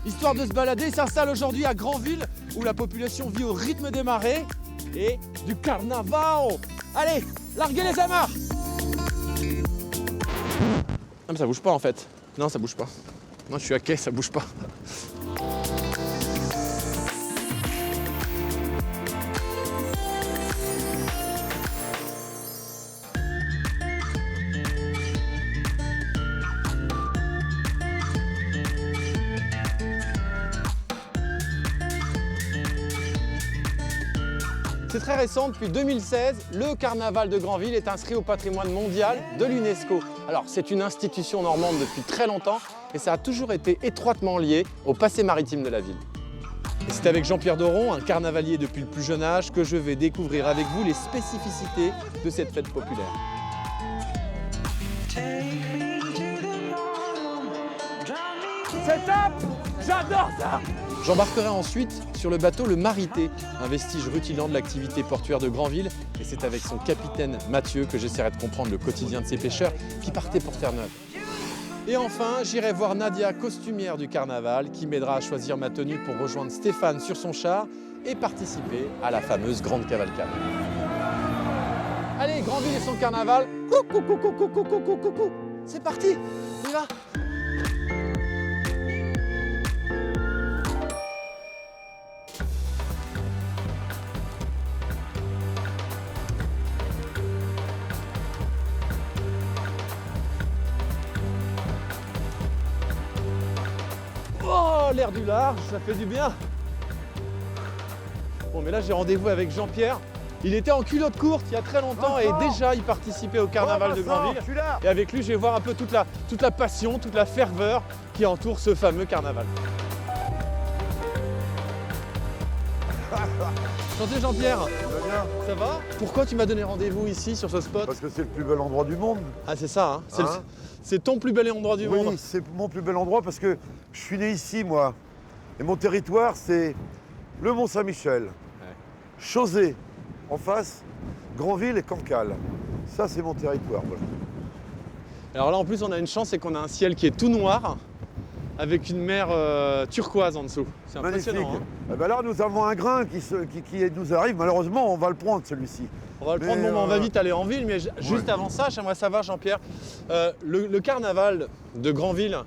Histoire de se balader, il s'installe aujourd'hui à Granville, où la population vit au rythme des marées et du carnaval. Allez, larguez les amarres. Ah mais ça bouge pas en fait. Non, ça bouge pas. Moi je suis à quai, ça bouge pas. C'est très récent, depuis 2016, le carnaval de Granville est inscrit au patrimoine mondial de l'UNESCO. Alors c'est une institution normande depuis très longtemps et ça a toujours été étroitement lié au passé maritime de la ville. Et c'est avec Jean-Pierre Doron, un carnavalier depuis le plus jeune âge, que je vais découvrir avec vous les spécificités de cette fête populaire. C'est top! J'adore ça! J'embarquerai ensuite sur le bateau Le Marité, un vestige rutilant de l'activité portuaire de Granville. Et c'est avec son capitaine Mathieu que j'essaierai de comprendre le quotidien de ces pêcheurs qui partaient pour Terre-Neuve. Et enfin, j'irai voir Nadia, costumière du carnaval, qui m'aidera à choisir ma tenue pour rejoindre Stéphane sur son char et participer à la fameuse grande cavalcade. Allez, Granville et son carnaval, coucou, coucou, coucou, coucou, coucou. C'est parti, on y va. Oh, l'air du large, ça fait du bien. Bon, mais là, j'ai rendez-vous avec Jean-Pierre. Il était en culotte courte il y a très longtemps et déjà, il participait au carnaval de Granville. Et avec lui, je vais voir un peu toute la passion, toute la ferveur qui entoure ce fameux carnaval. Santé Jean-Pierre. Ça va? Pourquoi tu m'as donné rendez-vous ici, sur ce spot? Parce que c'est le plus bel endroit du monde. Ah, c'est ça, hein, c'est ton plus bel endroit du monde. Oui, c'est mon plus bel endroit parce que je suis né ici, moi. Et mon territoire, c'est le Mont-Saint-Michel, Chauzé, en face, Granville et Cancale. Ça, c'est mon territoire. Voilà. Alors là, en plus, on a une chance, c'est qu'on a un ciel qui est tout noir, avec une mer turquoise en dessous. C'est impressionnant. Magnifique. Hein. Eh ben là, nous avons un grain qui nous arrive. Malheureusement, on va le prendre, celui-ci. On va le prendre, on va vite aller en ville, mais juste avant ça, j'aimerais savoir, Jean-Pierre, le carnaval de Granville,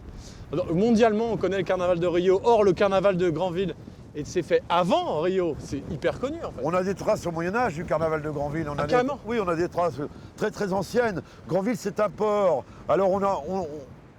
mondialement, on connaît le carnaval de Rio, or le carnaval de Granville, et c'est fait avant Rio, c'est hyper connu en fait. On a des traces au Moyen-Âge du carnaval de Granville. Carrément? Oui, on a des traces très très anciennes. Granville, c'est un port. Alors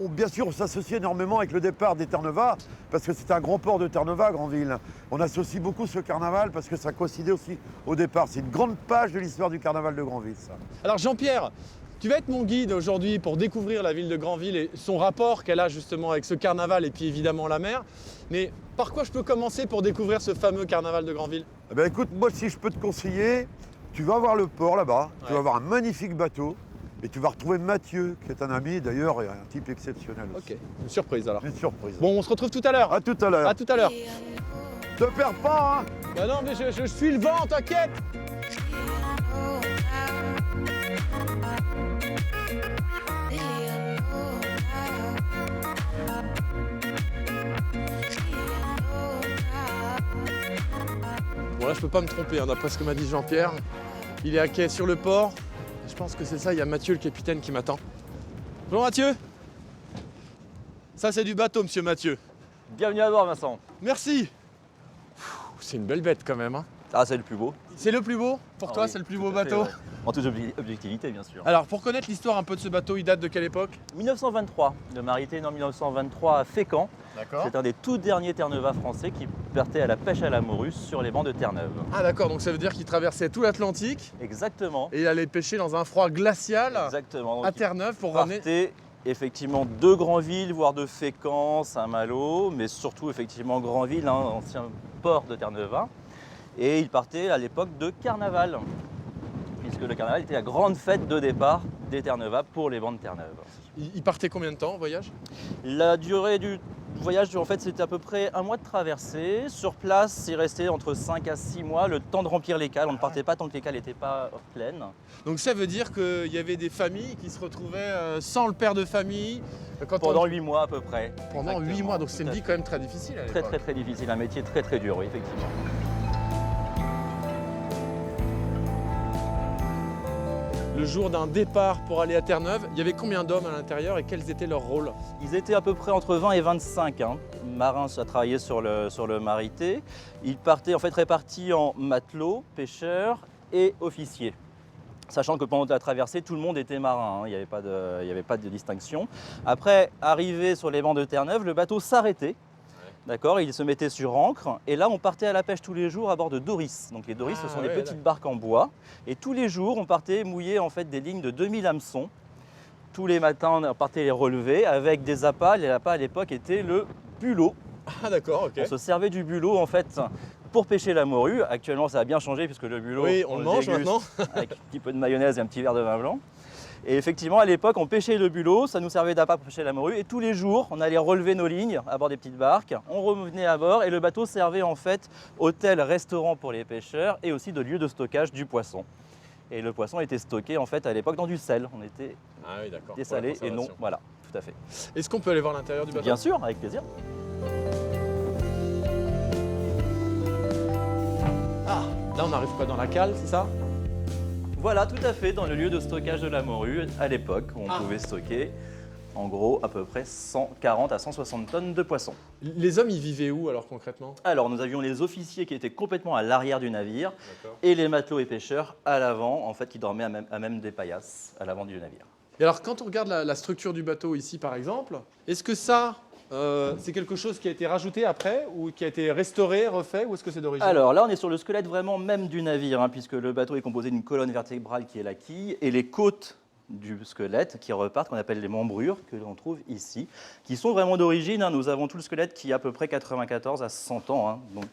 bien sûr, on s'associe énormément avec le départ des Terre-Neuve, parce que c'est un grand port de Terre-Neuve, Granville. On associe beaucoup ce carnaval parce que ça coïncidait aussi au départ. C'est une grande page de l'histoire du carnaval de Granville, ça. Alors Jean-Pierre, tu vas être mon guide aujourd'hui pour découvrir la ville de Granville et son rapport qu'elle a justement avec ce carnaval et puis évidemment la mer. Mais par quoi je peux commencer pour découvrir ce fameux carnaval de Granville? Eh ben, écoute, moi, si je peux te conseiller, tu vas voir le port là-bas, tu vas voir un magnifique bateau. Et tu vas retrouver Mathieu, qui est un ami d'ailleurs et un type exceptionnel aussi. Ok, une surprise alors. Une surprise. Bon, on se retrouve tout à l'heure. À tout à l'heure. À tout à l'heure. Te perds pas, hein. Bah non, mais je suis le vent, t'inquiète. Bon là, je peux pas me tromper, hein, d'après ce que m'a dit Jean-Pierre. Il est à quai sur le port. Je pense que c'est ça, il y a Mathieu le capitaine qui m'attend. Bonjour Mathieu. Ça c'est du bateau, monsieur Mathieu. Bienvenue à bord, Vincent. Merci. C'est une belle bête quand même. Hein. Ah, c'est le plus beau. C'est le plus beau? Pour toi, oui, c'est le plus beau tout à fait, bateau? ouais. En toute objectivité, bien sûr. Alors, pour connaître l'histoire un peu de ce bateau, il date de quelle époque? 1923, le Marité né en 1923 à Fécamp. D'accord. C'est un des tout derniers Terre-Neuve français qui partait à la pêche à la morue sur les bancs de Terre-Neuve. Ah d'accord, donc ça veut dire qu'il traversait tout l'Atlantique Exactement. et il allait pêcher dans un froid glacial Exactement. Donc, à Terre-Neuve pour il ramener... partait effectivement de Granville, voire de Fécamp, Saint-Malo, mais surtout effectivement Granville, ancien port de Terre-Neuve. Et il partait à l'époque de carnaval, puisque le carnaval était la grande fête de départ des Terre-Neuve pour les bancs de Terre-Neuve. Il partait combien de temps en voyage? La durée du voyage, en fait, c'était à peu près 1 mois de traversée. Sur place, il restait entre 5 à 6 mois, le temps de remplir les cales. On ne partait pas tant que les cales n'étaient pas pleines. Donc ça veut dire qu'il y avait des familles qui se retrouvaient sans le père de famille Pendant 8 mois à peu près. Pendant 8 mois, donc c'est une vie quand même très difficile à l'époque. Très difficile, un métier très dur, oui, effectivement. Le jour d'un départ pour aller à Terre-Neuve, il y avait combien d'hommes à l'intérieur et quels étaient leurs rôles? Ils étaient à peu près entre 20 et 25 marins à travailler sur le Marité. Ils partaient en fait répartis en matelots, pêcheurs et officiers. Sachant que pendant la traversée, tout le monde était marin, il n'y avait pas de distinction. Après, arrivé sur les bancs de Terre-Neuve, le bateau s'arrêtait. D'accord, il se mettait sur ancre et là on partait à la pêche tous les jours à bord de doris. Donc les doris ce sont des petites barques en bois et tous les jours on partait mouiller en fait des lignes de 2000 hameçons. Tous les matins on partait les relever avec des appâts. Les appâts à l'époque étaient le bulot. Ah d'accord, ok. On se servait du bulot en fait pour pêcher la morue. Actuellement ça a bien changé puisque le bulot on le mange déguste maintenant avec un petit peu de mayonnaise et un petit verre de vin blanc. Et effectivement, à l'époque, on pêchait le bulot, ça nous servait d'appât pour pêcher la morue. Et tous les jours, on allait relever nos lignes à bord des petites barques. On revenait à bord et le bateau servait en fait hôtel, restaurant pour les pêcheurs et aussi de lieu de stockage du poisson. Et le poisson était stocké en fait à l'époque dans du sel. On était dessalé et non, voilà, tout à fait. Est-ce qu'on peut aller voir l'intérieur du bateau? Bien sûr, avec plaisir. Ah, là on arrive quoi, dans la cale, c'est ça? Voilà, tout à fait, dans le lieu de stockage de la morue, à l'époque, où on pouvait stocker, en gros, à peu près 140 à 160 tonnes de poissons. Les hommes, ils vivaient où alors concrètement? Alors, nous avions les officiers qui étaient complètement à l'arrière du navire, et les matelots et pêcheurs à l'avant, en fait, qui dormaient à même des paillasses, à l'avant du navire. Et alors, quand on regarde la structure du bateau ici, par exemple, est-ce que ça, c'est quelque chose qui a été rajouté après, ou qui a été restauré, refait, ou est-ce que c'est d'origine? Alors là, on est sur le squelette vraiment même du navire, puisque le bateau est composé d'une colonne vertébrale qui est la quille, et les côtes du squelette qui repartent, qu'on appelle les membrures, que l'on trouve ici, qui sont vraiment d'origine. Nous avons tout le squelette qui a à peu près 94 à 100 ans. Donc.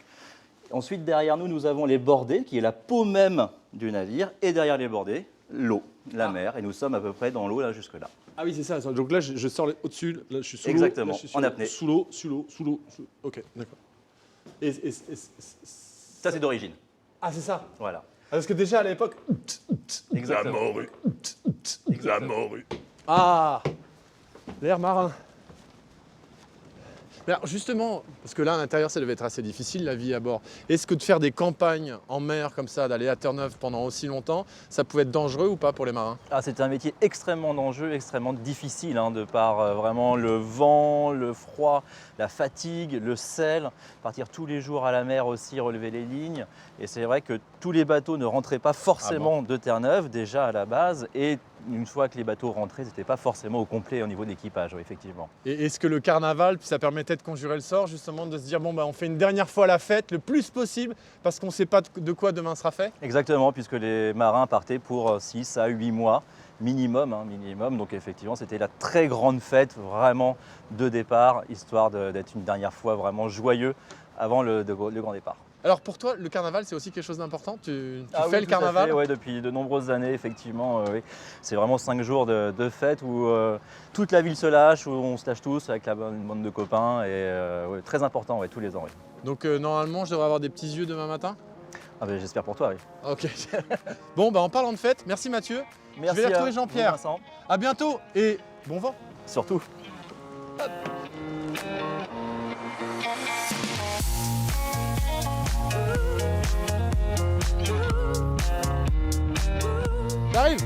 Ensuite, derrière nous, nous avons les bordées, qui est la peau même du navire, et derrière les bordées, l'eau, la mer, et nous sommes à peu près dans l'eau là jusque-là. Ah oui, c'est ça. Donc là, je sors au-dessus, là, je suis sous l'eau. Exactement, en apnée. Sous l'eau. Ok, d'accord. Ça, c'est d'origine. Ah, c'est ça. Voilà. Parce que déjà à l'époque... Exactement. La morue. Ah, l'air marin. Mais alors justement, parce que là à l'intérieur ça devait être assez difficile la vie à bord, est-ce que de faire des campagnes en mer comme ça, d'aller à Terre-Neuve pendant aussi longtemps, ça pouvait être dangereux ou pas pour les marins? Ah, c'était un métier extrêmement dangereux, extrêmement difficile, de par vraiment le vent, le froid, la fatigue, le sel, partir tous les jours à la mer aussi, relever les lignes. Et c'est vrai que tous les bateaux ne rentraient pas forcément de Terre-Neuve déjà à la base, et une fois que les bateaux rentraient, c'était pas forcément au complet au niveau d'équipage, oui, effectivement. Et est-ce que le carnaval, ça permettait de conjurer le sort justement, de se dire bon on fait une dernière fois la fête le plus possible parce qu'on ne sait pas de quoi demain sera fait? Exactement, puisque les marins partaient pour 6 à 8 mois minimum, donc effectivement c'était la très grande fête vraiment de départ, histoire d'être une dernière fois vraiment joyeux avant le grand départ. Alors pour toi, le carnaval, c'est aussi quelque chose d'important? Tu fais oui, le carnaval? Oui, depuis de nombreuses années, effectivement. Oui. C'est vraiment 5 jours de fête où toute la ville se lâche, où on se lâche tous avec une bande de copains. Et très important, tous les ans. Oui. Donc normalement, je devrais avoir des petits yeux demain matin? J'espère pour toi, oui. Ok. Bon, en parlant de fête, merci Mathieu. Merci, je vais aller retrouver Jean-Pierre. Vincent. À bientôt et bon vent. Surtout. J'arrive.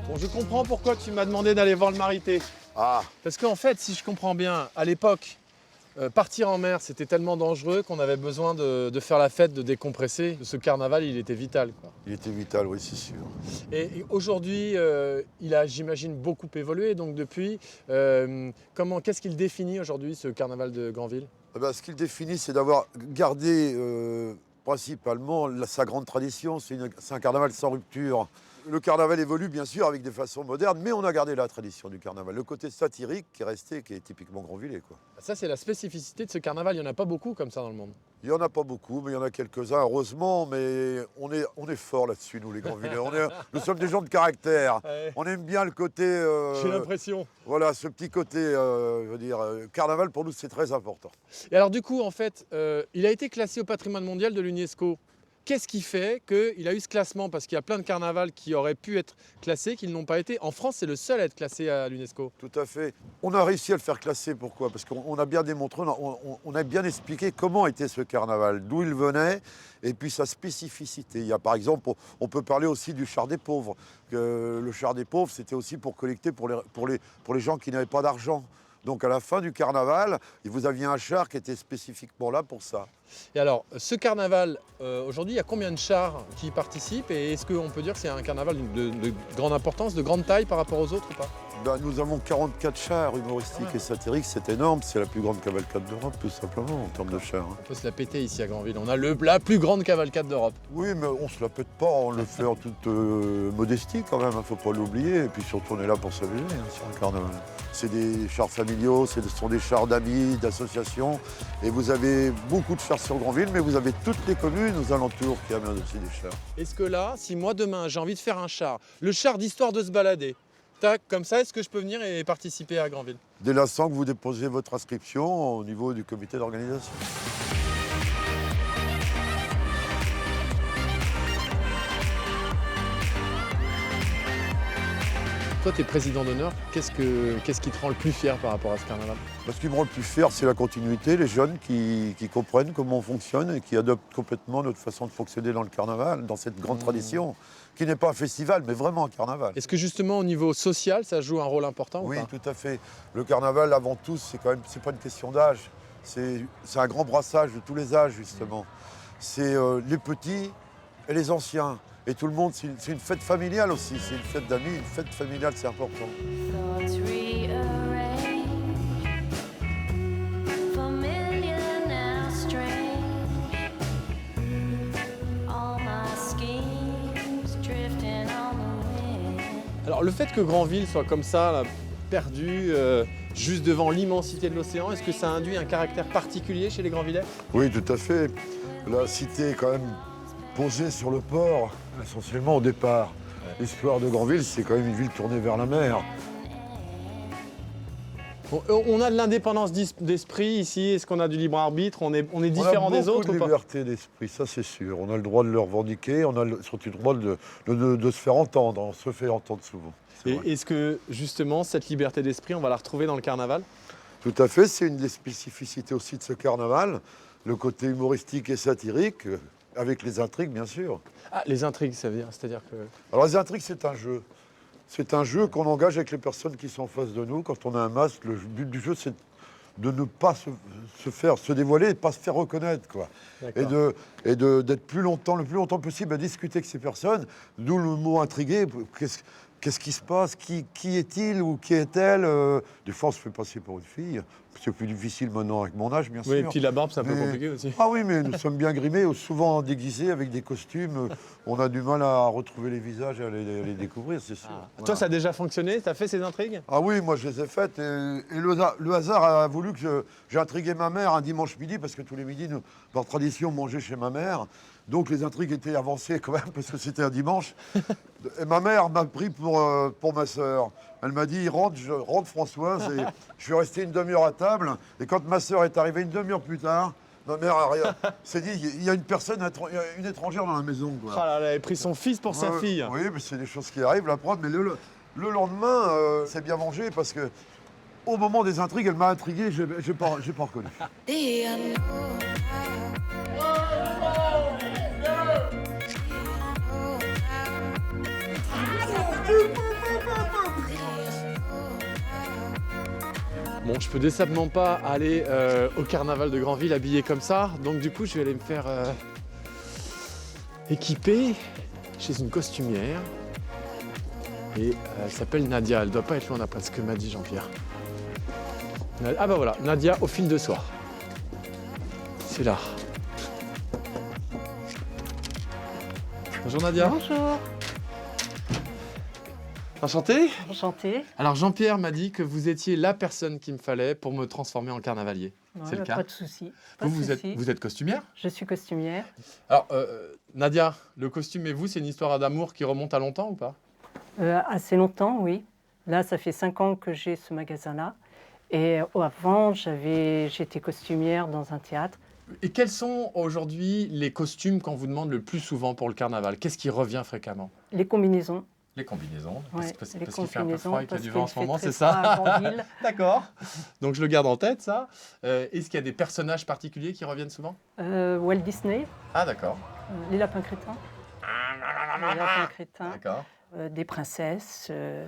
Bon, je comprends pourquoi tu m'as demandé d'aller voir le Marité. Ah, Parce qu'en fait, si je comprends bien, à l'époque, partir en mer, c'était tellement dangereux qu'on avait besoin de faire la fête, de décompresser. Ce carnaval, il était vital, quoi. il était vital, oui, c'est sûr. Et aujourd'hui, il a, j'imagine, beaucoup évolué. Donc depuis, qu'est-ce qu'il définit aujourd'hui, ce carnaval de Granville? Ce qu'il définit, c'est d'avoir gardé principalement sa grande tradition. C'est un carnaval sans rupture. le carnaval évolue bien sûr avec des façons modernes, mais on a gardé la tradition du carnaval. Le côté satirique qui est resté, qui est typiquement Grandvillais, quoi. Ça, c'est la spécificité de ce carnaval. Il n'y en a pas beaucoup comme ça dans le monde. Il n'y en a pas beaucoup, mais il y en a quelques-uns, heureusement. Mais on est forts là-dessus, nous, les Grandvillais. Nous sommes des gens de caractère. Ouais. On aime bien le côté... J'ai l'impression. Voilà, ce petit côté, carnaval, pour nous, c'est très important. Et alors du coup, en fait, il a été classé au patrimoine mondial de l'UNESCO. Qu'est-ce qui fait qu'il a eu ce classement? Parce qu'il y a plein de carnavals qui auraient pu être classés, qui ne l'ont pas été. En France, c'est le seul à être classé à l'UNESCO. Tout à fait. On a réussi à le faire classer. Pourquoi? Parce qu'on a bien démontré, on a bien expliqué comment était ce carnaval, d'où il venait, et puis sa spécificité. Il y a par exemple, on peut parler aussi du char des pauvres. Le char des pauvres, c'était aussi pour collecter pour les gens qui n'avaient pas d'argent. Donc à la fin du carnaval, vous aviez un char qui était spécifiquement là pour ça. Et alors, ce carnaval, aujourd'hui, il y a combien de chars qui y participent? Et est-ce qu'on peut dire que c'est un carnaval de grande importance, de grande taille par rapport aux autres ou pas? Nous avons 44 chars humoristiques et satiriques, c'est énorme. C'est la plus grande cavalcade d'Europe, tout simplement, en termes de chars. On peut se la péter ici à Granville. On a la plus grande cavalcade d'Europe. Oui, mais on se la pète pas, on le fait en toute modestie quand même, faut pas l'oublier. Et puis surtout, on est là pour s'amuser sur le carnaval. C'est des chars familiaux, ce sont des chars d'amis, d'associations. Et vous avez beaucoup de chars sur Granville, mais vous avez toutes les communes aux alentours qui amènent aussi des chars. Est-ce que là, si moi demain j'ai envie de faire un char, le char d'histoire de se balader, tac, comme ça, est-ce que je peux venir et participer à Granville? Dès l'instant que vous déposez votre inscription au niveau du comité d'organisation. Toi, tu es président d'honneur. Qu'est-ce qui te rend le plus fier par rapport à ce carnaval? Ce qui me rend le plus fier, c'est la continuité, les jeunes qui comprennent comment on fonctionne et qui adoptent complètement notre façon de fonctionner dans le carnaval, dans cette grande tradition, qui n'est pas un festival, mais vraiment un carnaval. Est-ce que justement, au niveau social, ça joue un rôle important Oui, ou pas? tout à fait. Le carnaval, avant tout, c'est pas une question d'âge. C'est un grand brassage de tous les âges, justement. C'est les petits et les anciens. Et tout le monde, c'est une fête familiale aussi, c'est une fête d'amis, une fête familiale, c'est important. Thoughts rearrange, familiar now strange. All my schemes drifting on the wind. Alors, le fait que Granville soit comme ça, là, perdu, juste devant l'immensité de l'océan, est-ce que ça induit un caractère particulier chez les Granvillais? Oui, tout à fait. La cité est quand même posée sur le port, essentiellement au départ. L'histoire de Granville, c'est quand même une ville tournée vers la mer. On a de l'indépendance d'esprit ici. Est-ce qu'on a du libre arbitre? On est différent des autres On a beaucoup de ou pas? liberté d'esprit, ça c'est sûr. On a le droit de le revendiquer, on a surtout le droit de se faire entendre. On se fait entendre souvent. Et est-ce que justement cette liberté d'esprit, on va la retrouver dans le carnaval? Tout à fait, c'est une des spécificités aussi de ce carnaval, le côté humoristique et satirique, avec les intrigues bien sûr. Ah, les intrigues, ça veut dire, c'est-à-dire que... Alors les intrigues, c'est un jeu. C'est un jeu qu'on engage avec les personnes qui sont en face de nous. Quand on a un masque, le but du jeu, c'est de ne pas se dévoiler et de ne pas se faire reconnaître, quoi. Et d'être le plus longtemps possible à discuter avec ces personnes, d'où le mot intrigué. Qu'est-ce qui se passe? Qui est-il ou qui est-elle? Des fois, on se fait passer pour une fille. C'est plus difficile maintenant avec mon âge, bien sûr. Oui, et puis la barbe, c'est un peu compliqué aussi. Ah oui, mais nous sommes bien grimés, souvent déguisés avec des costumes. On a du mal à retrouver les visages et à les découvrir, c'est sûr. Voilà. Toi, ça a déjà fonctionné? Tu as fait ces intrigues? Ah oui, moi je les ai faites. Et le hasard a voulu que j'ai intrigué ma mère un dimanche midi, parce que tous les midis, par tradition, on mangeait chez ma mère. Donc les intrigues étaient avancées quand même, parce que c'était un dimanche. Et ma mère m'a pris pour ma sœur. Elle m'a dit, rentre Françoise. Et je suis resté une demi-heure à table. Et quand ma sœur est arrivée une demi-heure plus tard, ma mère s'est dit, il y a une étrangère dans la maison, quoi. Ah là là, elle a pris son fils pour sa fille. Oui, mais c'est des choses qui arrivent, la prod. Mais le lendemain, c'est bien mangé, parce que au moment des intrigues, elle m'a intrigué, j'ai pas reconnu. Bon, je peux décemment pas aller au carnaval de Granville habillé comme ça, donc du coup je vais aller me faire équiper chez une costumière. Et elle s'appelle Nadia, elle doit pas être loin d'après ce que m'a dit Jean-Pierre. Ah bah voilà, Nadia au fil de soie. C'est là. Bonjour Nadia. Bonjour. Enchanté. Enchantée. Alors Jean-Pierre m'a dit que vous étiez la personne qu'il me fallait pour me transformer en carnavalier. Ouais, C'est le cas. Pas de souci. Pas Vous, de souci. vous êtes costumière? Je suis costumière. Alors, Nadia, le costume et vous, c'est une histoire d'amour qui remonte à longtemps ou pas? Assez longtemps, oui. Là, ça fait 5 ans que j'ai ce magasin-là. Et avant, j'étais costumière dans un théâtre. Et quels sont aujourd'hui les costumes qu'on vous demande le plus souvent pour le carnaval? Qu'est-ce qui revient fréquemment? Les combinaisons. Les combinaisons, Ouais, parce les qu'il fait un peu combinaisons, froid et qu'il y a parce du vent en qu'il ce moment, fait c'est très froid à ça? Granville. D'accord. Donc je le garde en tête, ça. Est-ce qu'il y a des personnages particuliers qui reviennent souvent? Walt Disney, Ah d'accord. les lapins crétins. Les lapins crétins. D'accord. Des princesses, Ouais.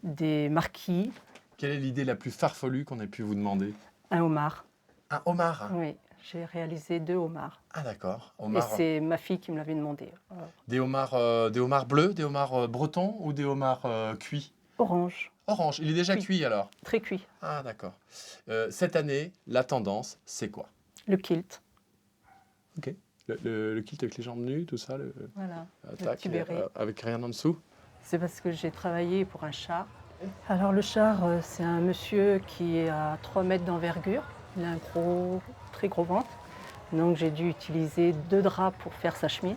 des marquis, Quelle est l'idée la plus farfelue qu'on ait pu vous demander? un homard. Un homard. Oui, j'ai réalisé 2 homards. Ah d'accord. Et Homard. c'est ma fille qui me l'avait demandé. Des homards bleus, des homards bretons ou des homards cuits? Orange, Orange. Il est déjà Cuit. cuit alors? très cuit. Ah d'accord. Cette année, la tendance, c'est quoi? Le kilt, Ok. Le kilt avec les jambes nues, tout ça, voilà. tac, petit béret. avec rien en dessous. C'est parce que j'ai travaillé pour un char. Alors le char, c'est un monsieur qui est à 3 mètres d'envergure. Il a un très gros ventre. Donc j'ai dû utiliser 2 draps pour faire sa chemise.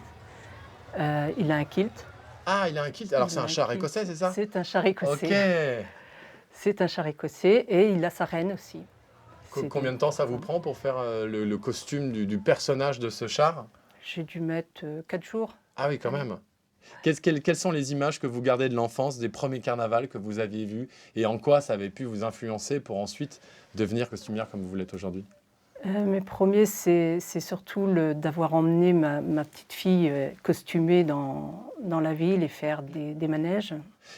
Il a un kilt. Ah, il a un kilt. Alors Il c'est a un un char kilt. écossais, c'est ça? C'est un char écossais. Ok. C'est un char écossais et il a sa reine aussi. C'est Combien de temps ça vous prend pour faire le costume du personnage de ce char? J'ai dû mettre 4 jours. Ah oui, quand même. Quelles sont les images que vous gardez de l'enfance, des premiers carnavals que vous aviez vus, et en quoi ça avait pu vous influencer pour ensuite devenir costumière comme vous l'êtes aujourd'hui? Mes premiers, c'est surtout d'avoir emmené ma petite fille costumée dans la ville et faire des manèges.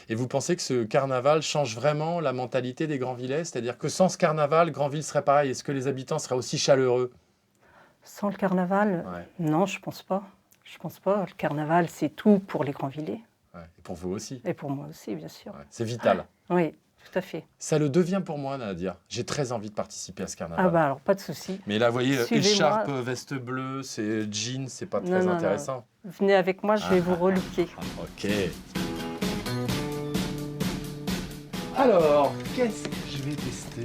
Et vous pensez que ce carnaval change vraiment la mentalité des Granvillais? C'est-à-dire que sans ce carnaval, Granville serait pareil. Est-ce que les habitants seraient aussi chaleureux? Sans le carnaval, Ouais. non, je pense pas. Je pense pas. Le carnaval, c'est tout pour les Granvillais. Ouais. Et pour vous aussi. Et pour moi aussi, bien sûr. Ouais. C'est vital. Oui, tout à fait. Ça le devient pour moi, Nadia. J'ai très envie de participer à ce carnaval. Ah bah alors, pas de souci. Mais là, vous voyez, Suivez-moi. écharpe, veste bleue, c'est jean, c'est pas Non, très non, non. intéressant. Venez avec moi, je vais vous relooker. Ok. Alors, qu'est-ce que je vais tester?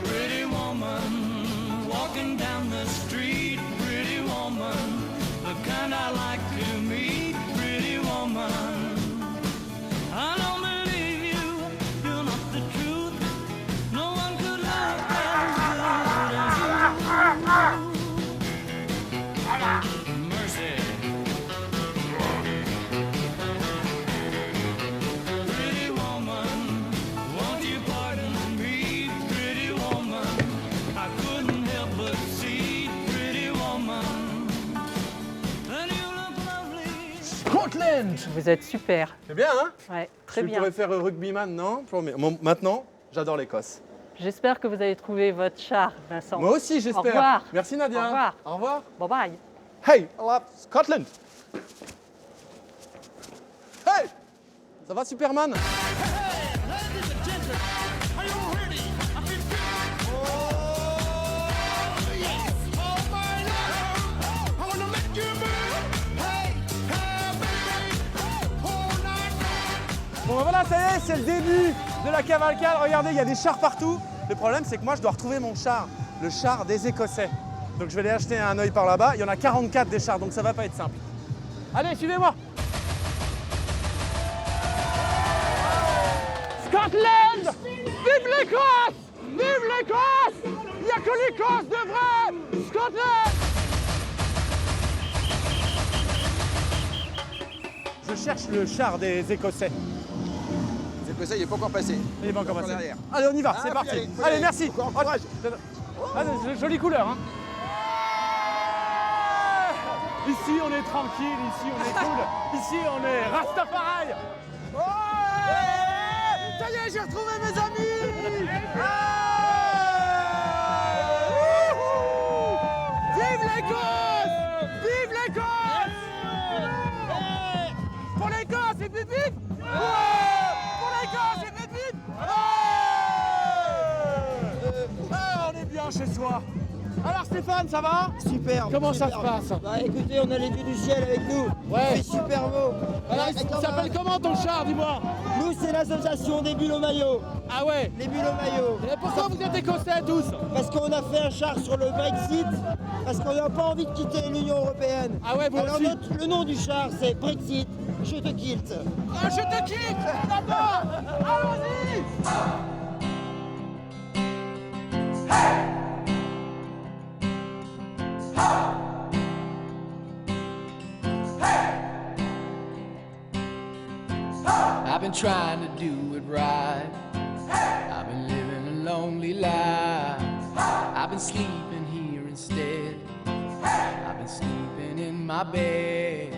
Pretty woman, walking down the street. Pretty woman, the kind I like to meet. Pretty woman, I don't believe you. You're not the truth. No one could love as good as you. Mercy. Pretty woman, won't you pardon me? Pretty woman, I couldn't help but see. Pretty woman, and you look lovely. Scotland! Vous êtes super. C'est bien, hein? Ouais, très Je bien. pourrais faire rugbyman, non? Maintenant, j'adore l'Écosse. J'espère que vous avez trouvé votre char, Vincent. Moi aussi, j'espère. Au revoir. Merci, Nadia. Au revoir. Au revoir. Bye bye. Hey, I love Scotland. Hey! Ça va, Superman? Ladies and gentlemen, are you ready? I feel good. Oh, yes. Oh, my love. I wanna make you move. Hey, hey, baby. All night long. Bon ben voilà, ça y est, c'est le début de la cavalcade. Regardez, il y a des chars partout. Le problème, c'est que moi, je dois retrouver mon char, le char des Écossais. Donc je vais aller acheter un œil par là-bas. Il y en a 44 des chars, donc ça va pas être simple. Allez, suivez-moi. Scotland! Vive l'Écosse! Vive l'Écosse! Il n'y a que l'Écosse de vrai! Scotland! Je cherche le char des Écossais. C'est que ça, il n'est pas encore passé. Il est pas encore Encore passé. derrière. Allez, on y va, Ah, c'est faut y parti. aller, faut y Allez, aller. merci. Encore courage. Ah, jolie couleur, hein. Ici, on est tranquille, ici, on est cool. Ici, on est Rastafari. Ouais, ça y est, j'ai retrouvé mes amis. Vive l'Écosse! Vive l'Écosse! Pour l'Écosse, et vite vite! Pour l'Écosse, et vite vite! On est bien chez soi. Alors Stéphane, ça va? Super. Comment ça super. se passe? Bah écoutez, on a les vues du ciel avec nous. Ouais. C'est super beau. Alors, il s'appelle comment ton char, dis-moi? Nous, c'est l'association des bulles au maillot. Ah ouais? Les bulles au maillot. Et pourquoi vous êtes écossais tous? Parce qu'on a fait un char sur le Brexit, parce qu'on n'a pas envie de quitter l'Union Européenne. Ah ouais, vous Alors aussi? le nom du char, c'est Brexit, je te quitte. Ah, je te quitte! D'accord! Allons-y! I've been trying to do it right. I've been living a lonely life. I've been sleeping here instead. I've been sleeping in my bed.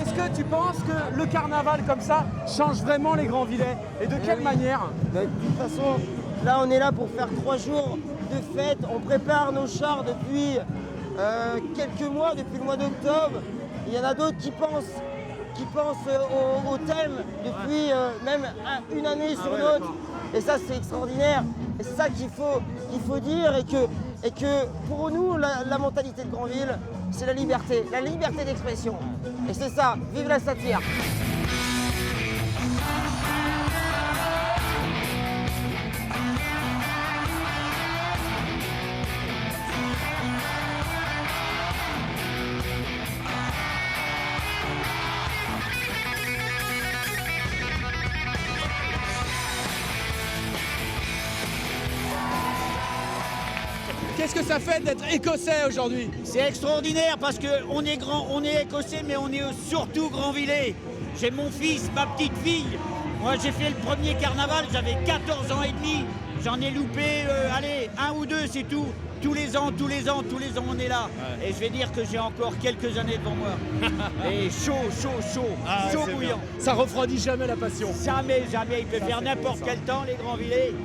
Est-ce que tu penses que le carnaval comme ça change vraiment les Granvillais? Et de quelle oui. manière? Bah, de toute façon, là on est là pour faire 3 jours de fête. On prépare nos chars depuis quelques mois, depuis le mois d'octobre. Il y en a d'autres qui pensent au thème depuis même une année sur l'autre. Et ça c'est extraordinaire. Et c'est ça qu'il faut dire et que pour nous la mentalité de Granville, c'est la liberté d'expression. Et c'est ça, vive la satire. Qu'est-ce que ça fait d'être écossais aujourd'hui? C'est extraordinaire parce qu'on est grand, on est écossais, mais on est surtout Granvillais. J'ai mon fils, ma petite fille. Moi, j'ai fait le premier carnaval, j'avais 14 ans et demi. J'en ai loupé, un ou deux, c'est tout. Tous les ans, on est là. Ouais. Et je vais dire que j'ai encore quelques années devant moi. Et chaud, chaud bouillant. Ça refroidit jamais la passion. Jamais. Il peut faire n'importe quel temps, les Granvillais.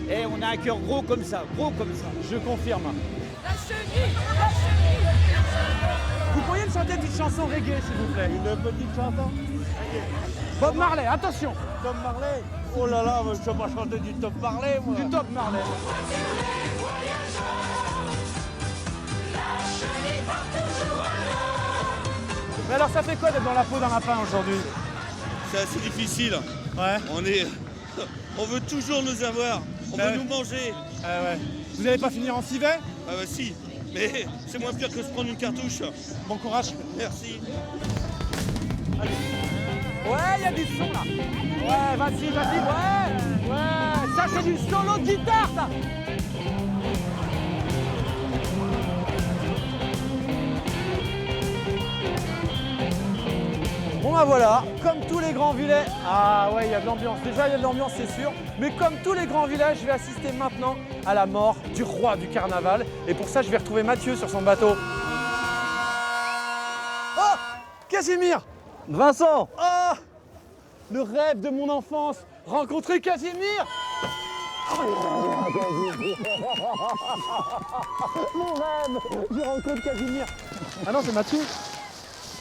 Et on a un cœur gros comme ça. Je confirme. Vous pourriez me chanter une petite chanson reggae, s'il vous plaît? Une petite chanson? Bob Marley, attention! Tom Marley? Oh là là, je ne sais pas chanter du Tom Marley, moi. Du Bob Marley. Mais alors, ça fait quoi d'être dans la peau d'un lapin aujourd'hui? C'est assez difficile. Ouais. On veut toujours nous avoir. On veut nous manger. Ah ouais. Vous n'allez pas finir en civet? Ah bah si, mais c'est moins pire que se prendre une cartouche. Bon courage. Merci. Allez. Ouais, il y a du son là. Ouais, vas-y. Ouais. Ça, c'est du solo de guitare, ça. Bon bah voilà, comme tous les Granvillais, ah ouais, il y a de l'ambiance, déjà il y a de l'ambiance c'est sûr, mais comme tous les Granvillais, je vais assister maintenant à la mort du roi du carnaval, et pour ça je vais retrouver Mathieu sur son bateau. Oh, Casimir! Vincent! Oh, le rêve de mon enfance, rencontrer Casimir! Mon rêve, je rencontre Casimir. Ah non, c'est Mathieu.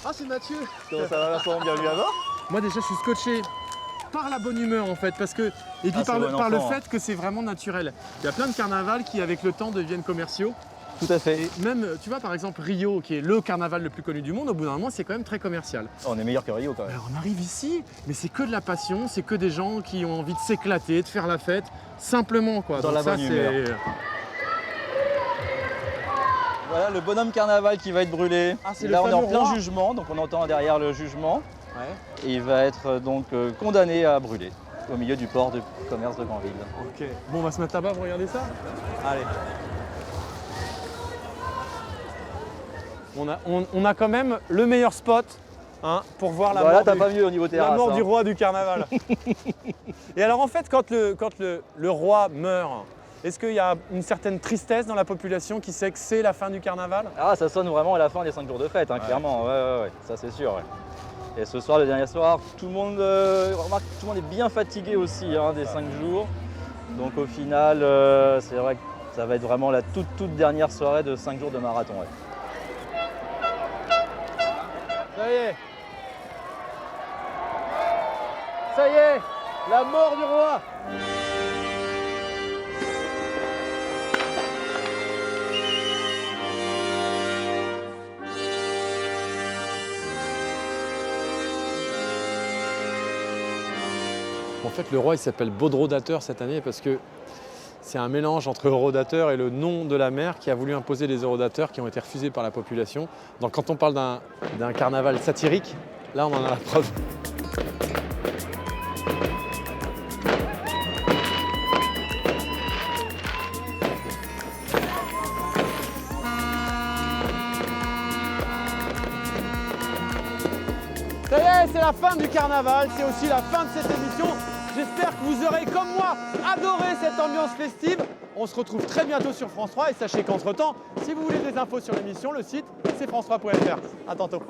Ah, c'est Mathieu. Comment ça va, Vincent? Bienvenue à bord. Moi déjà, je suis scotché par la bonne humeur en fait, parce que et puis par le fait que c'est vraiment naturel. Il y a plein de carnavals qui, avec le temps, deviennent commerciaux. Tout à fait. Et même, tu vois, par exemple, Rio, qui est le carnaval le plus connu du monde, au bout d'un moment, c'est quand même très commercial. On est meilleur que Rio quand même. Alors on arrive ici, mais c'est que de la passion, c'est que des gens qui ont envie de s'éclater, de faire la fête, simplement quoi. Dans la bonne humeur. Voilà le bonhomme carnaval qui va être brûlé. Ah, c'est là le on est en fameux plein roi. jugement, donc on entend derrière le jugement. Ouais. Et il va être donc condamné à brûler au milieu du port de commerce de Granville. Ok. Bon, on va se mettre là-bas pour regarder ça. Allez. On a quand même le meilleur spot hein, pour voir la Voilà, mort, t'as pas mieux au niveau terrasse. la mort hein. du roi du carnaval. Et alors en fait, quand le roi meurt, est-ce qu'il y a une certaine tristesse dans la population qui sait que c'est la fin du carnaval? Ah, ça sonne vraiment à la fin des 5 jours de fête, hein, clairement. Ouais, ça c'est sûr. Ouais. Et ce soir, le dernier soir, tout le monde, remarque, tout le monde est bien fatigué aussi hein, des 5 jours. Donc au final, c'est vrai que ça va être vraiment la toute dernière soirée de 5 jours de marathon. Ouais. Ça y est. Ça y est, la mort du roi. En fait, le roi il s'appelle Baudrodateur cette année parce que c'est un mélange entre Eurodateur et le nom de la mer qui a voulu imposer les Eurodateurs qui ont été refusés par la population. Donc quand on parle d'un carnaval satirique, là on en a la preuve. Ça y est, c'est la fin du carnaval, c'est aussi la fin de cette émission. J'espère que vous aurez, comme moi, adoré cette ambiance festive. On se retrouve très bientôt sur France 3 et sachez qu'entre-temps, si vous voulez des infos sur l'émission, le site, c'est france3.fr. À tantôt.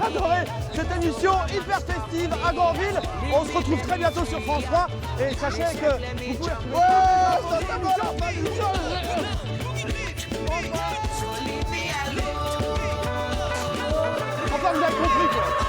Adoré cette émission hyper festive à Granville. On se retrouve très bientôt sur France 3 et sachez que vous pouvez... Enfin, vous avez compris quoi.